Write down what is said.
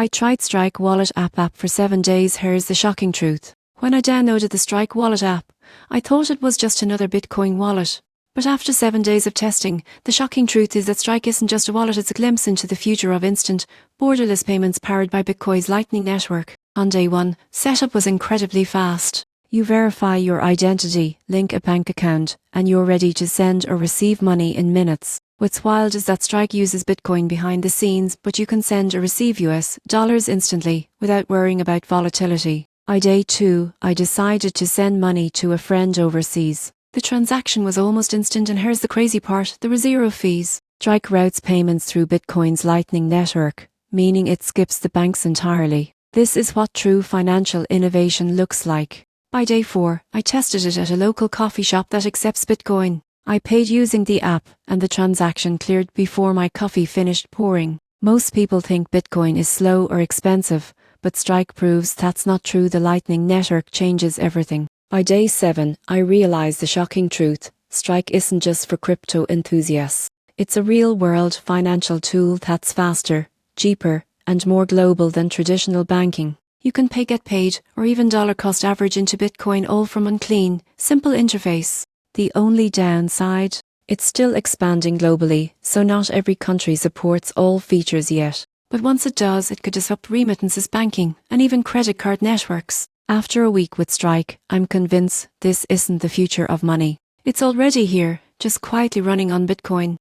I tried Strike Wallet app for 7 days. Here's the shocking truth. When I downloaded the Strike Wallet app, I thought it was just another Bitcoin wallet. But after 7 days of testing, the shocking truth is that Strike isn't just a wallet, it's a glimpse into the future of instant, borderless payments powered by Bitcoin's Lightning Network. On day 1, setup was incredibly fast. You verify your identity, link a bank account, and you're ready to send or receive money in minutes. What's wild is that Strike uses Bitcoin behind the scenes, but you can send or receive US dollars instantly, without worrying about volatility. On day 2, I decided to send money to a friend overseas. The transaction was almost instant, and here's the crazy part, there were zero fees. Strike routes payments through Bitcoin's Lightning Network, meaning it skips the banks entirely. This is what true financial innovation looks like. By day 4, I tested it at a local coffee shop that accepts Bitcoin. I paid using the app, and the transaction cleared before my coffee finished pouring. Most people think Bitcoin is slow or expensive, but Strike proves that's not true. The Lightning Network changes everything. By day 7, I realized the shocking truth. Strike isn't just for crypto enthusiasts. It's a real-world financial tool that's faster, cheaper, and more global than traditional banking. You can get paid, or even dollar cost average into Bitcoin, all from one clean, simple interface. The only downside? It's still expanding globally, so not every country supports all features yet. But once it does, it could disrupt remittances, banking, and even credit card networks. After a week with Strike, I'm convinced this isn't the future of money. It's already here, just quietly running on Bitcoin.